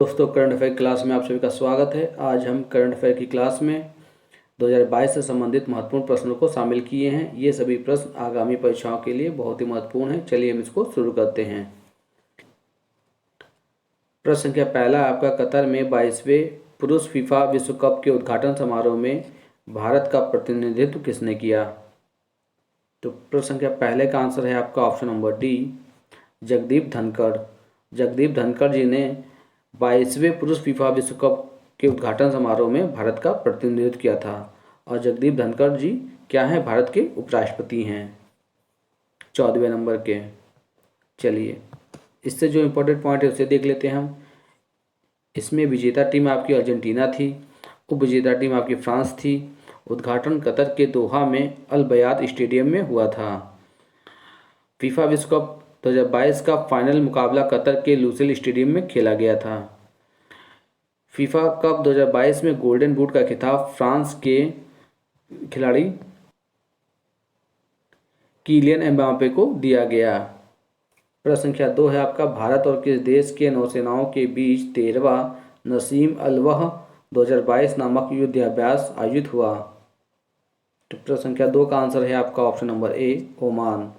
दोस्तों, current affair class में आप सभी का स्वागत है। आज हम करंट अफेयर की क्लास में 2022 से संबंधित महत्वपूर्ण प्रश्नों को शामिल किए हैं। ये सभी प्रश्न आगामी परीक्षाओं के लिए बहुत ही महत्वपूर्ण हैं। चलिए हम इसको शुरू करते हैं। प्रश्न संख्या पहला आपका, कतर में 22वें पुरुष फीफा विश्व कप के उद्घाटन समारोह में भारत का प्रतिनिधित्व किसने किया? तो प्रश्न संख्या पहले का आंसर है आपका option number D, Jagdeep Dhankhar. Jagdeep Dhankhar ji ने 22वें पुरुष फीफा विश्व कप के उद्घाटन समारोह में भारत का प्रतिनिधित्व किया था। और जगदीप धनखड़ जी क्या हैं? भारत के उपराष्ट्रपति हैं 14वें नंबर के। चलिए इससे जो इम्पोर्टेंट पॉइंट है उसे देख लेते हैं हम। इसमें विजेता टीम आपकी अर्जेंटीना थी, उप विजेता टीम आपकी फ्रांस थी। उद्घाटन कतर के दोहा में अल बयात स्टेडियम में हुआ था। फीफा विश्व कप 2022 का फाइनल मुकाबला कतर के लुसेल स्टेडियम में खेला गया था। फीफा कप 2022 में गोल्डन बूट का खिताब फ्रांस के खिलाड़ी किलियन एम्बापे को दिया गया। प्रश्न संख्या 2 है आपका, भारत और किस देश के नौसेनाओं के बीच 13वां नसीम अल-वह 2022 नामक युद्धाभ्यास आयोजित हुआ? तो प्रश्न संख्या 2 का आंसर है आपका ऑप्शन नंबर ए, ओमान।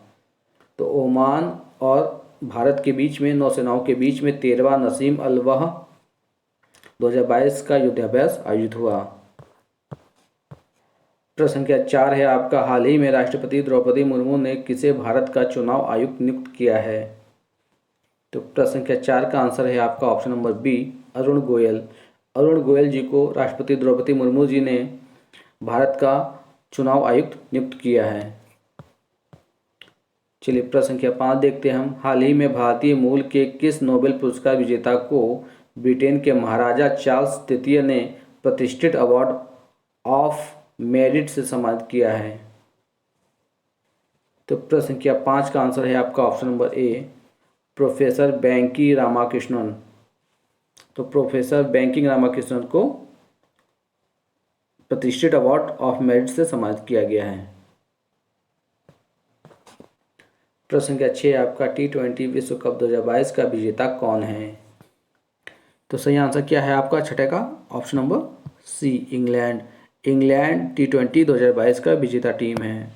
तो ओमान और भारत के बीच में, नौसेनाओं के बीच में 13वां नसीम अल-वह 2022 का युद्धाभ्यास आयोजित हुआ। प्रश्न संख्या 4 है आपका, हाल ही में राष्ट्रपति द्रौपदी मुर्मू ने किसे भारत का चुनाव आयुक्त नियुक्त किया है? तो प्रश्न संख्या 4 का आंसर है आपका option number B, Arun Goyal. Arun Goyal ji को राष्ट्रपति द्रौपदी मुर्मू जी ने भारत का चुनाव आयुक्त नियुक्त किया है। चलिए प्रश्न संख्या 5 देखते हैं हम। हाल ही में भारतीय मूल के किस नोबेल पुरस्कार विजेता को ब्रिटेन के महाराजा चार्ल्स तृतीय ने प्रतिष्ठित अवार्ड ऑफ मेरिट से सम्मानित किया है? तो प्रश्न संख्या 5 का आंसर है आपका option number A, professor Venki Ramakrishnan. तो प्रोफेसर बैंकिंग रामाकृष्णन को प्रतिष्ठित अवार्ड ऑफ मेरिट से सम्मानित किया गया है। प्रश्न संख्या 6 आपका, T20 विश्व कप 2022 का विजेता कौन है? तो सही आंसर क्या है आपका छठे का option number C, England. England T20 2022 का विजेता टीम है।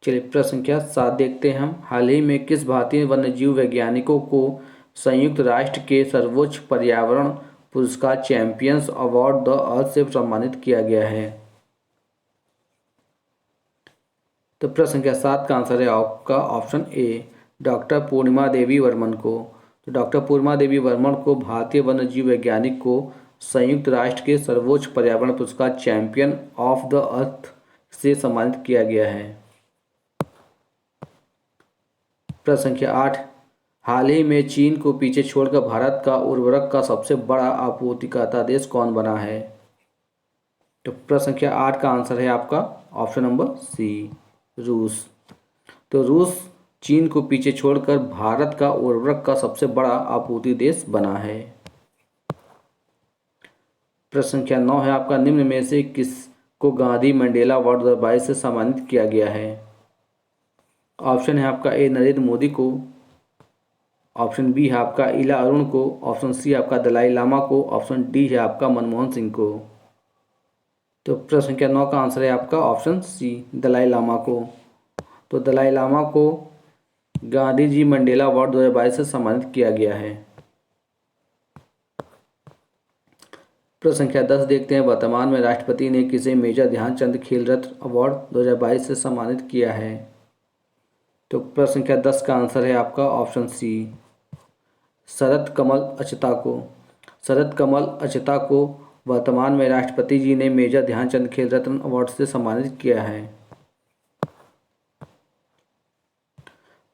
चलिए प्रश्न संख्या 7 देखते हैं हम। हाल ही में किस भारतीय वन्यजीव वैज्ञानिकों को संयुक्त राष्ट्र के सर्वोच्च पर्यावरण पुरस्कार चैंपियंस अवार्ड द अर्थ से सम्मानित किया गया है? तो प्रश्न संख्या 7 का आंसर है आपका ऑप्शन ए, डॉक्टर पूर्णिमा देवी वर्मन को। तो डॉक्टर पूर्णिमा देवी वर्मन को भारतीय वन्यजीव वैज्ञानिक को संयुक्त राष्ट्र के सर्वोच्च पर्यावरण पुरस्कार चैंपियन ऑफ द अर्थ से सम्मानित किया गया है। प्रश्न संख्या 8, हाल ही में चीन को पीछे छोड़कर भारत का उर्वरक का सबसे बड़ा आपूर्तिकर्ता देश कौन बना है? तो प्रश्न संख्या 8 का आंसर है आपका ऑप्शन नंबर सी, रूस। तो रूस चीन को पीछे छोड़कर भारत का उर्वरक का सबसे बड़ा आपूर्ति देश बना है। प्रश्न संख्या 9 है आपका, निम्न में से किस को गांधी मंडेला अवार्ड 2022 से सम्मानित किया गया है? ऑप्शन है आपका ए, नरेंद्र मोदी को। ऑप्शन बी है आपका इला अरुण को। ऑप्शन सी आपका दलाई लामा को। ऑप्शन डी है आपका मनमोहन सिंह को। तो प्रश्न संख्या 9 का आंसर है आपका ऑप्शन सी, दलाई लामा को। तो दलाई लामा को गांधी जी मंडेला अवार्ड 2022 से सम्मानित किया गया है। प्रश्न संख्या 10 देखते हैं, वर्तमान में राष्ट्रपति ने किसे मेजर ध्यानचंद खेल रत्न अवार्ड 2022 से सम्मानित किया है? तो प्रश्न संख्या 10 का आंसर है आपका ऑप्शन सी, शरत कमल अचता को। शरत कमल अचता को वर्तमान में राष्ट्रपति जी ने मेजर ध्यानचंद खेल रत्न अवार्ड से सम्मानित किया है।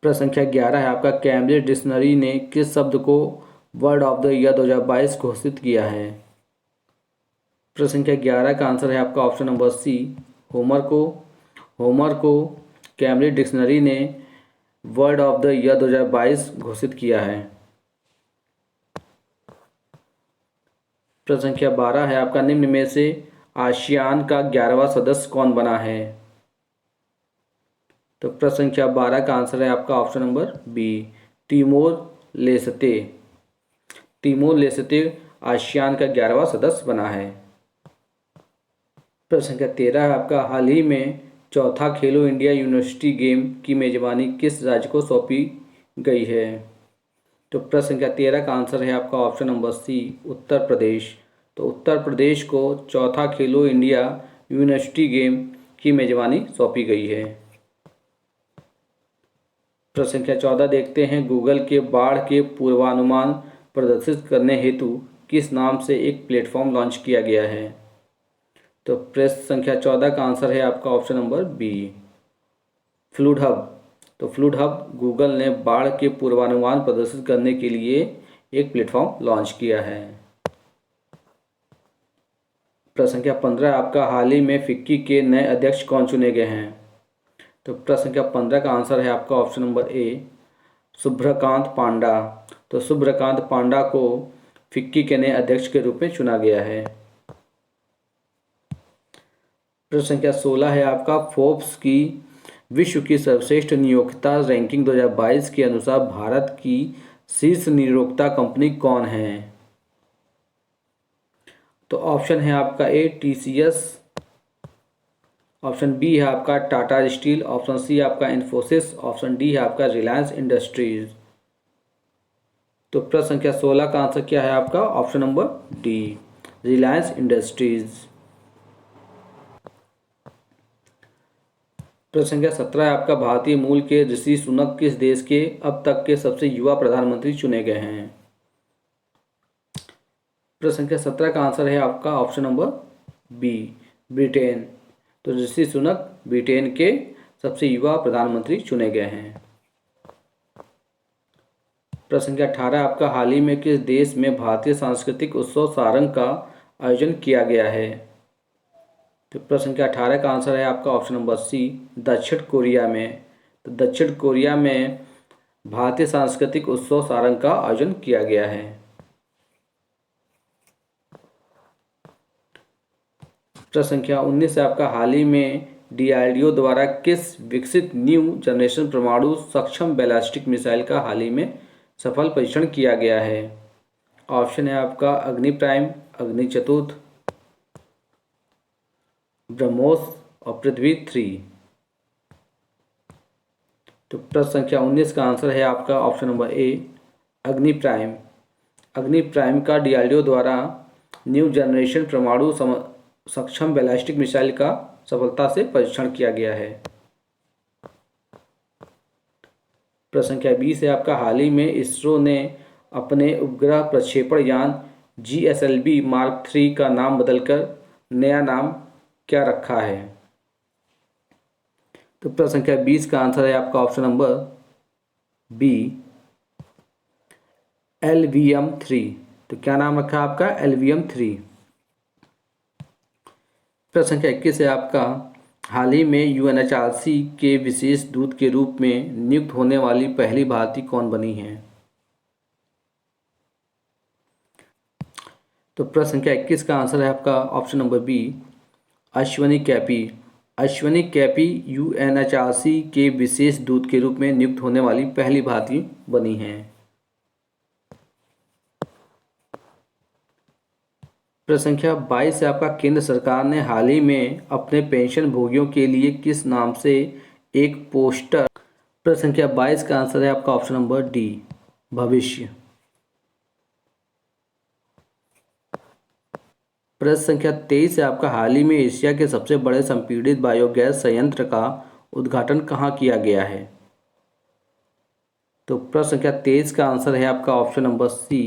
प्रश्न संख्या 11 है आपका, कैम्ब्रिज डिक्शनरी ने किस शब्द को वर्ड ऑफ द ईयर 2022 घोषित किया है? प्रश्न संख्या 11 का आंसर है आपका ऑप्शन नंबर सी, होमर को। होमर को कैम्ब्रिज डिक्शनरी ने वर्ड ऑफ द ईयर 2022 घोषित किया है। प्रश्न संख्या 12 है आपका, निम्न में से आसियान का 11वां सदस्य कौन बना है? तो प्रश्न संख्या 12 का आंसर है आपका option number B, टिमोर Leste. Timor Leste ASEAN का 11वां सदस्य बना है। प्रश्न संख्या 13 है आपका, हाल ही में चौथा खेलो इंडिया यूनिवर्सिटी गेम की मेजबानी किस राज्य को सौंपी गई है? तो प्रश्न संख्या 13 का आंसर है आपका ऑप्शन नंबर सी, उत्तर प्रदेश। तो उत्तर प्रदेश को चौथा खेलो इंडिया यूनिवर्सिटी गेम की मेजबानी सौंपी गई है। प्रश्न संख्या 14 देखते हैं, गूगल के बाढ़ के पूर्वानुमान प्रदर्शित करने हेतु किस नाम से एक प्लेटफॉर्म लॉन्च किया गया है? तो प्रश्न संख्या 14 का आंसर है आपका option number B, flood hub. तो फ्लूड हब गूगल ने बाढ़ के पूर्वानुमान प्रदर्शित करने के लिए एक प्लेटफॉर्म लॉन्च किया है। प्रश्न संख्या 15 आपका, हाल ही में फिक्की के नए अध्यक्ष कौन चुने गए हैं? तो प्रश्न संख्या 15 का आंसर है आपका ऑप्शन नंबर ए, शुभ्रकांत पांडा। तो शुभ्रकांत पांडा को फिक्की के नए अध्यक्ष के रूप में चुना गया है। प्रश्न संख्या 16 है आपका, फोर्ब्स की विश्व की सर्वश्रेष्ठ नियोक्ता रैंकिंग 2022 के अनुसार भारत की शीर्ष नियोक्ता कंपनी कौन है? तो ऑप्शन है आपका ए, टीसीएस, ऑप्शन बी है आपका टाटा स्टील, ऑप्शन सी आपका इन्फोसिस, ऑप्शन डी है आपका रिलायंस इंडस्ट्रीज। तो प्रश्न संख्या 16 का आंसर क्या है आपका option number D, Reliance industries. प्रश्न संख्या 17 है आपका, भारतीय मूल के ऋषि सुनक किस देश के अब तक के सबसे युवा प्रधानमंत्री चुने गए हैं? प्रश्न संख्या 17 का आंसर है आपका ऑप्शन नंबर बी, ब्रिटेन। तो ऋषि सुनक ब्रिटेन के सबसे युवा प्रधानमंत्री चुने गए हैं। प्रश्न संख्या 18 आपका, हाल ही में किस देश में भारतीय सांस्कृतिक उत्सव सारंग का आयोजन किया गया है? तो प्रश्न संख्या 18 का आंसर है आपका ऑप्शन नंबर सी, दक्षिण कोरिया में। तो दक्षिण कोरिया में भारतीय सांस्कृतिक उत्सव सारंग का आयोजन किया गया है। प्रश्न संख्या 19 से आपका, हाल ही में डीआरडीओ द्वारा किस विकसित न्यू जनरेशन परमाणु सक्षम बैलिस्टिक मिसाइल का हाल ही में सफल परीक्षण किया गया है? ऑप्शन है आपका अग्नि प्राइम, अग्नि चतुर्थ, ब्रह्मोस और पृथ्वी 3। तो प्रश्न संख्या 19 का आंसर है आपका ऑप्शन नंबर ए, अग्नि प्राइम। अग्नि प्राइम का डीआरडीओ द्वारा न्यू जनरेशन परमाणु सक्षम बैलिस्टिक मिसाइल का सफलता से परीक्षण किया गया है। प्रश्न संख्या 20 है आपका, हाल ही में इसरो ने अपने उपग्रह प्रक्षेपण यान GSLV मार्क 3 का नाम बदलकर नया नाम क्या रखा है? तो प्रश्न संख्या 20 का आंसर है आपका ऑप्शन नंबर बी, LVM-3। तो क्या नाम रखा है आपका LVM-3। प्रश्न संख्या 21 है आपका, हाल ही में UNHRC के विशेष दूत के रूप में नियुक्त होने वाली पहली भारतीय कौन बनी है? तो प्रश्न संख्या 21 का आंसर है आपका option number B, Ashwini KP. Ashwini KP UNHRC के विशेष दूत के रूप में नियुक्त होने वाली पहली भारतीय बनी हैं। प्रश्न संख्या 22 से आपका, केंद्र सरकार ने हाल ही में अपने पेंशन भोगियों के लिए किस नाम से एक पोस्टर? प्रश्न संख्या 22 का आंसर है आपका ऑप्शन नंबर डी, भविष्य। प्रश्न संख्या 23 से आपका, हाल ही में एशिया के सबसे बड़े संपीड़ित बायोगैस संयंत्र का उद्घाटन कहाँ किया गया है? तो प्रश्न संख्या 23 का आंसर है आपका ऑप्शन नंबर सी,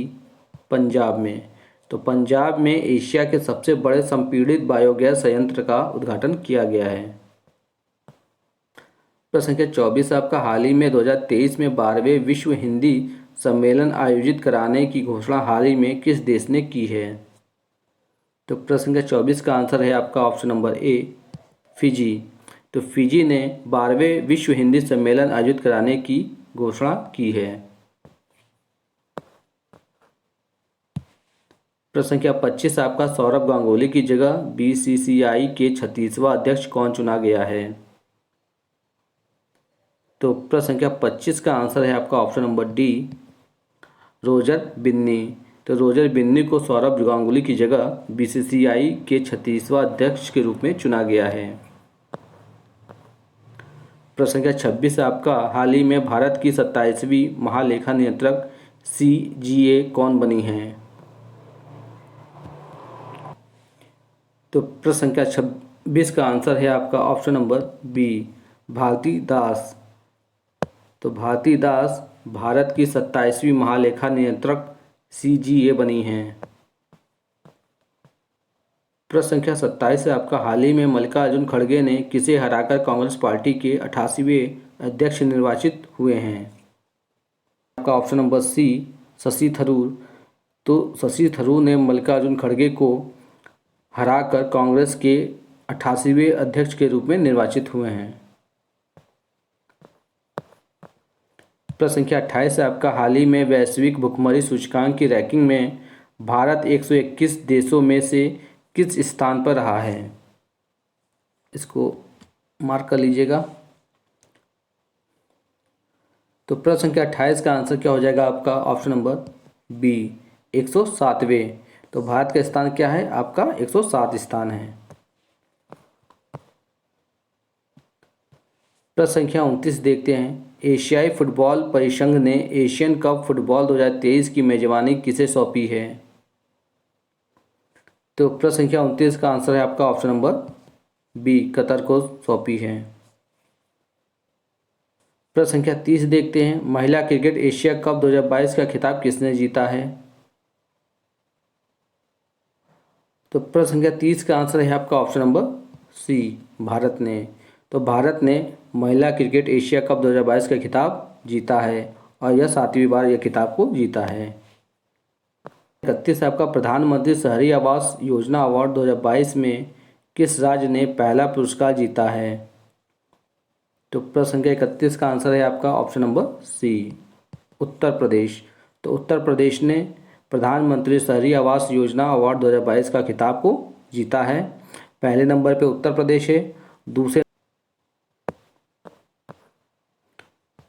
पंजाब में। तो पंजाब में एशिया के सबसे बड़े संपीड़ित बायोगैस संयंत्र का उद्घाटन किया गया है। प्रश्न संख्या 24 आपका, हाल ही में 2023 में 12वें विश्व हिंदी सम्मेलन आयोजित कराने की घोषणा हाल ही में किस देश ने की है? तो प्रश्न संख्या 24 का आंसर है आपका ऑप्शन नंबर ए, फिजी। तो फिजी ने 12वें विश्व हिंदी सम्मेलन आयोजित कराने की घोषणा की है। प्रश्न संख्या 25 आपका, सौरभ गांगुली की जगह BCCI के 36वां अध्यक्ष कौन चुना गया है? तो प्रश्न संख्या 25 का आंसर है आपका option number D, Roger Binny. तो रोजर बिन्नी को सौरभ गांगुली की जगह बीसीसीआई के 36वां अध्यक्ष के रूप में चुना गया है। प्रश्न संख्या 26 है आपका, हाल ही में भारत की 27वीं महालेखा नियंत्रक सीजीए कौन बनी है? तो प्रश्न संख्या 26 का आंसर है आपका ऑप्शन नंबर बी, भारती दास। तो भारती दास भारत की 27वीं महालेखा नियंत्रक सीजीए बनी हैं। प्रश्न संख्या 27 है आपका, हाल ही में मल्लिकार्जुन खड़गे ने किसे हराकर कांग्रेस पार्टी के 88वें अध्यक्ष निर्वाचित हुए हैं? आपका option number C, Shashi Tharoor. तो शशि थरूर ने मल्लिकार्जुन खड़गे को हराकर कांग्रेस के 88वें अध्यक्ष के रूप में निर्वाचित हुए हैं। प्रश्न संख्या 28 है आपका, हाल ही में वैश्विक भुखमरी सूचकांक की रैंकिंग में भारत 121 देशों में से किस स्थान पर रहा है? इसको मार्क कर लीजिएगा। तो प्रश्न संख्या 28 का आंसर क्या हो जाएगा आपका ऑप्शन नंबर बी, 107वें। तो भारत का स्थान क्या है आपका? 107 स्थान है। प्रश्न संख्या 29 देखते हैं, एशियाई फुटबॉल परिसंघ ने एशियन कप फुटबॉल 2023 की मेजबानी किसे सौंपी है? तो प्रश्न संख्या 29 का आंसर है आपका ऑप्शन नंबर बी, कतर को सौंपी है। प्रश्न संख्या 30 देखते हैं, महिला क्रिकेट एशिया कप 2022 का खिताब किसने जीता है? तो प्रश्न संख्या 30 का आंसर है आपका ऑप्शन नंबर सी, भारत ने। तो भारत ने महिला क्रिकेट एशिया कप 2022 का खिताब जीता है और यह 7वीं बार यह खिताब को जीता है। 31 आपका, प्रधानमंत्री शहरी आवास योजना अवार्ड 2022 में किस राज्य ने पहला पुरस्कार जीता है? तो प्रश्न संख्या 31 का आंसर है आपका ऑप्शन नंबर सी, उत्तर प्रदेश। तो उत्तर प्रदेश ने प्रधानमंत्री शहरी आवास योजना अवार्ड 2022 का खिताब को जीता है। पहले नंबर पे उत्तर प्रदेश है, दूसरे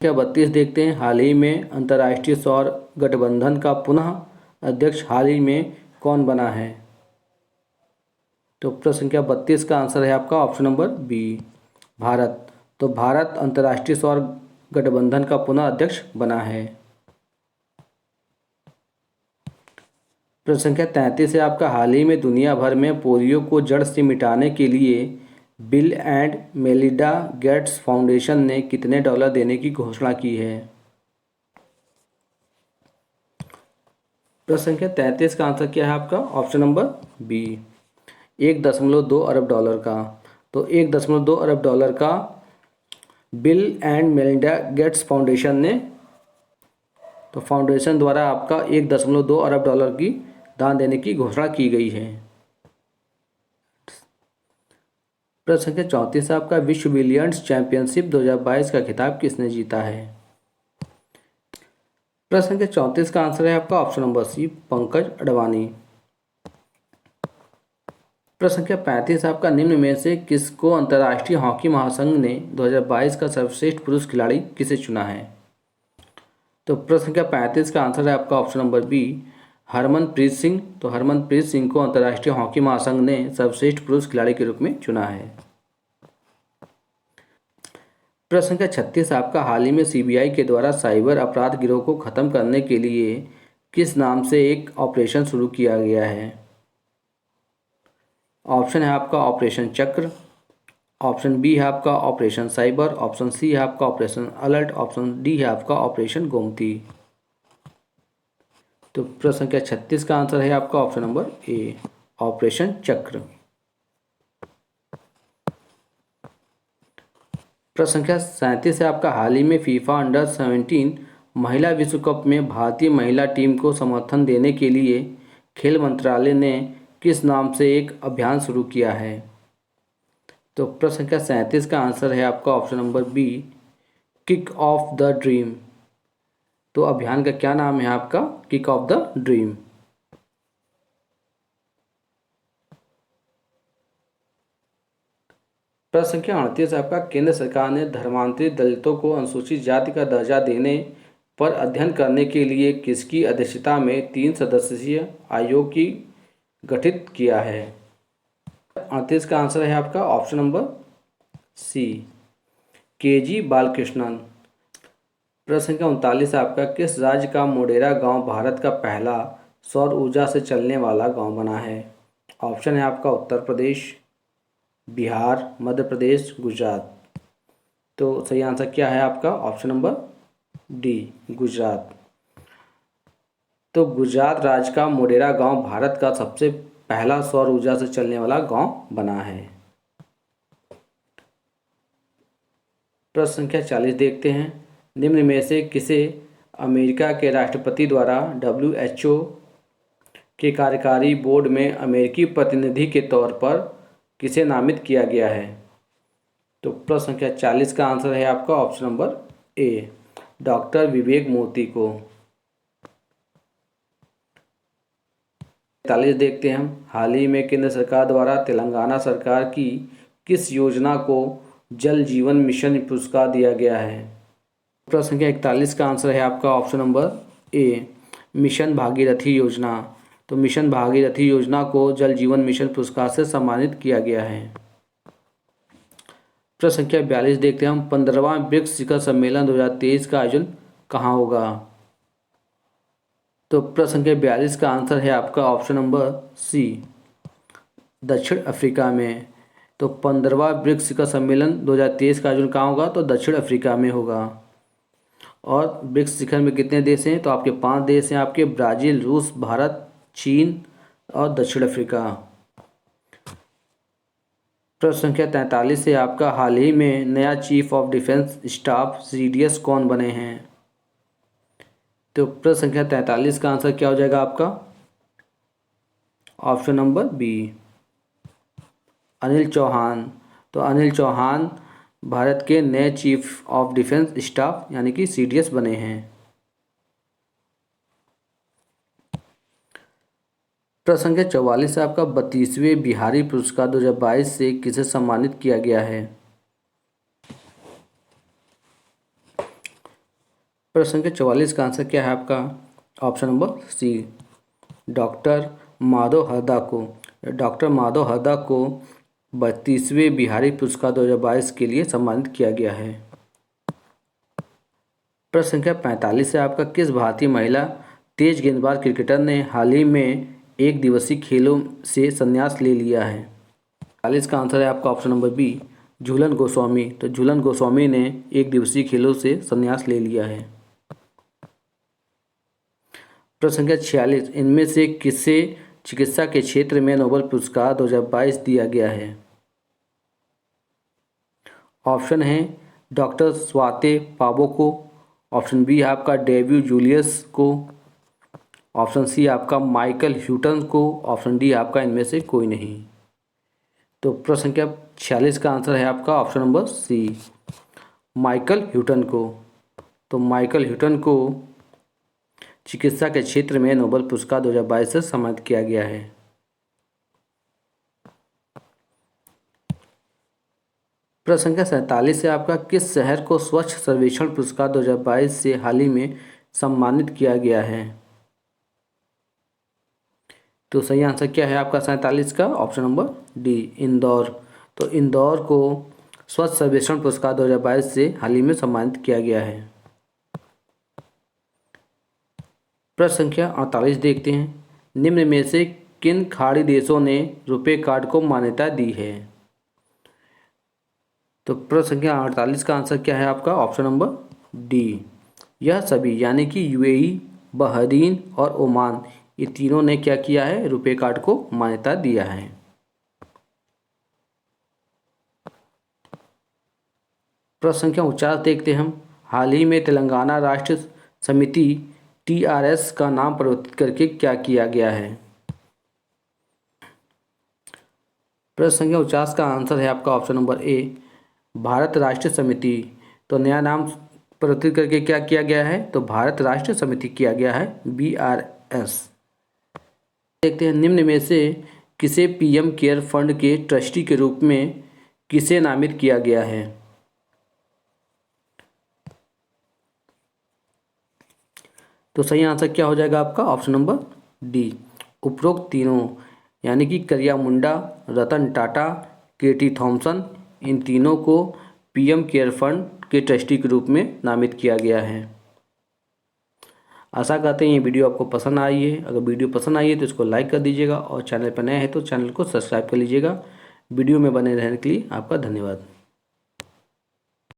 32 देखते हैं, हाल ही में अंतर्राष्ट्रीय सौर गठबंधन का पुनः अध्यक्ष हाल ही में कौन बना है? तो प्रश्न संख्या 32 का आंसर है आपका ऑप्शन नंबर बी, भारत। तो भारत अंतर्राष्ट्रीय सौर गठबंधन का पुनः अध्यक्ष बना है। प्रश्न संख्या 33 है आपका, हाल ही में दुनिया भर में पोलियो को जड़ से मिटाने के लिए bill and Melinda Gates foundation ने कितने डॉलर देने की घोषणा की है? प्रश्न संख्या 33 का आंसर क्या है आपका ऑप्शन नंबर बी, 1.2 अरब डॉलर का। तो 1.2 अरब डॉलर का bill and Melinda Gates foundation ने, तो फाउंडेशन द्वारा आपका 1.2 अरब डॉलर की दान देने की घोषणा की गई है। प्रश्न संख्या 34 आपका, विश्व बिलियर्ड्स चैंपियनशिप 2022 का खिताब किसने जीता है? प्रश्न संख्या 34 का आंसर है आपका option number C, Pankaj Advani. प्रश्न संख्या 35 आपका, निम्न में से किसको अंतर्राष्ट्रीय हॉकी महासंघ ने 2022 का सर्वश्रेष्ठ पुरुष खिलाड़ी किसे चुना है? तो प्रश्न संख्या 35 का आंसर है आपका option number B, Harmanpreet Singh. तो हरमनप्रीत सिंह को अंतर्राष्ट्रीय हॉकी महासंघ ने सर्वश्रेष्ठ पुरुष खिलाड़ी के रूप में चुना है। प्रश्न संख्या 36 आपका, हाल ही में सीबीआई के द्वारा साइबर अपराध गिरोह को खत्म करने के लिए किस नाम से एक ऑपरेशन शुरू किया गया है? ऑप्शन है आपका ऑपरेशन चक्र, ऑप्शन बी है आपका ऑपरेशन साइबर, ऑप्शन सी है आपका ऑपरेशन अलर्ट, ऑप्शन डी है आपका ऑपरेशन गोमती। तो प्रश्न संख्या 36 का आंसर है आपका ऑप्शन नंबर ए, ऑपरेशन चक्र। प्रश्न संख्या 37 है आपका, हाल ही में फीफा अंडर 17 महिला विश्व कप में भारतीय महिला टीम को समर्थन देने के लिए खेल मंत्रालय ने किस नाम से एक अभियान शुरू किया है? तो प्रश्न संख्या 37 का आंसर है आपका option number B, kick off the dream. तो अभियान का क्या नाम है आपका? Kick off the dream. प्रश्न संख्या 38 आपका, केंद्र सरकार ने धर्मांतरित दलितों को अनुसूचित जाति का दर्जा देने पर अध्ययन करने के लिए किसकी अध्यक्षता में 3 सदस्यीय आयोग की गठित किया है? 38 का आंसर है आपका option number C, K G. Balakrishnan. प्रश्न संख्या 39 आपका, किस राज्य का मोढेरा गांव भारत का पहला सौर ऊर्जा से चलने वाला गांव बना है? ऑप्शन है आपका उत्तर प्रदेश, बिहार, मध्य प्रदेश, गुजरात। तो सही आंसर क्या है आपका ऑप्शन नंबर डी, गुजरात। तो गुजरात राज्य का मोढेरा गांव भारत का सबसे पहला सौर ऊर्जा से चलने वाला गांव बना है। प्रश्न संख्या 40 देखते हैं, निम्न में से किसे अमेरिका के राष्ट्रपति द्वारा WHO के कार्यकारी बोर्ड में अमेरिकी प्रतिनिधि के तौर पर किसे नामित किया गया है? तो प्रश्न संख्या 40 का आंसर है आपका ऑप्शन नंबर ए, डॉक्टर विवेक मोती को। 41 देखते हैं हम, हाल ही में केंद्र सरकार द्वारा तेलंगाना सरकार की किस योजना को जल जीवन मिशन पुरस्कार दिया गया है? प्रश्न संख्या 41 का आंसर है आपका ऑप्शन नंबर ए, मिशन भागीरथी योजना। तो मिशन भागीरथी योजना को जल जीवन मिशन पुरस्कार से सम्मानित किया गया है। प्रश्न संख्या 42 देखते हैं हम, 15वां ब्रिक्स शिखर सम्मेलन 2023 का आयोजन कहाँ होगा? तो प्रश्न संख्या 42 का आंसर है आपका ऑप्शन नंबर सी, दक्षिण अफ्रीका में। तो 15वां ब्रिक्स शिखर सम्मेलन 2023 का आयोजन कहाँ होगा? तो दक्षिण अफ्रीका में होगा। और ब्रिक्स शिखर में कितने देश हैं? तो आपके 5 देश हैं आपके, ब्राज़ील, रूस, भारत, चीन और दक्षिण अफ्रीका। प्रश्न संख्या 43 से आपका, हाल ही में नया chief of defence staff CDS कौन बने हैं? तो प्रश्न संख्या 43 का आंसर क्या हो जाएगा आपका option number B, Anil Chauhan. तो अनिल चौहान भारत के नए चीफ ऑफ डिफेंस स्टाफ यानी कि CDS बने हैं। प्रश्न संख्या 44 से आपका, 32वें बिहारी पुरस्कार 2022 से किसे सम्मानित किया गया है? प्रश्न संख्या 44 का आंसर क्या है आपका option number C, doctor Madhav Harda को। डॉक्टर माधव हरदा को 32वें बिहारी पुरस्कार 2022 के लिए सम्मानित किया गया है। प्रश्न संख्या 45 से आपका, किस भारतीय महिला तेज गेंदबाज क्रिकेटर ने हाल ही में एक दिवसीय खेलों से संन्यास ले लिया है? 40 का आंसर है आपका option number B, Jhulan Goswami. तो झूलन गोस्वामी ने एक दिवसीय खेलों से संन्यास ले लिया है। प्रश्न संख्या 46, इनमें से किसे चिकित्सा के क्षेत्र में नोबेल पुरस्कार 2022 दिया गया है? ऑप्शन है डॉक्टर स्वाते पाबो को, ऑप्शन बी है आपका डेविड जूलियस को, ऑप्शन सी आपका माइकल ह्यूटन को, ऑप्शन डी आपका इनमें से कोई नहीं। तो प्रश्न संख्या 46 का आंसर है आपका option number C, Michael Houghton को। तो माइकल ह्यूटन को चिकित्सा के क्षेत्र में नोबेल पुरस्कार 2022 से सम्मानित किया गया है। प्रश्न संख्या 47 से आपका, किस शहर को स्वच्छ सर्वेक्षण पुरस्कार 2022 से हाल ही में सम्मानित किया गया है? तो सही आंसर क्या है आपका 47 का ऑप्शन नंबर डी, इंदौर। तो इंदौर को स्वच्छ सर्वेक्षण पुरस्कार 2022 से हाल ही में सम्मानित किया गया है। प्रश्न संख्या 48 देखते हैं, निम्न में से किन खाड़ी देशों ने रुपे कार्ड को मान्यता दी है? तो प्रश्न संख्या 48 का आंसर क्या है आपका ऑप्शन नंबर डी, यह सभी यानी कि UAE, बहरीन और ओमान, ये तीनों ने क्या किया है? रुपे कार्ड को मान्यता दिया है। प्रश्न संख्या 49 देखते हैं हम, हाल ही में तेलंगाना राष्ट्र समिति TRS का नाम परिवर्तित करके क्या किया गया है? प्रश्न संख्या 49 का आंसर है आपका ऑप्शन नंबर ए, भारत राष्ट्र समिति। तो नया नाम परिवर्तित करके क्या किया गया है? तो भारत राष्ट्र समिति किया गया है, BRS। देखते हैं, निम्न में से किसे PM केयर फंड के ट्रस्टी के रूप में किसे नामित किया गया है? तो सही आंसर क्या हो जाएगा आपका? Option number D. उपरोक्त तीनों यानी कि करिया मुंडा, रतन टाटा, केटी थॉमसन, इन तीनों को पीएम केयर फंड के ट्रस्टी के रूप में नामित किया गया है। आशा करते हैं ये वीडियो आपको पसंद आई है। अगर वीडियो पसंद आई है तो इसको लाइक कर दीजिएगा और चैनल पर नए हैं तो चैनल को सब्सक्राइब कर लीजिएगा। वीडियो में बने रहने के लिए आपका धन्यवाद।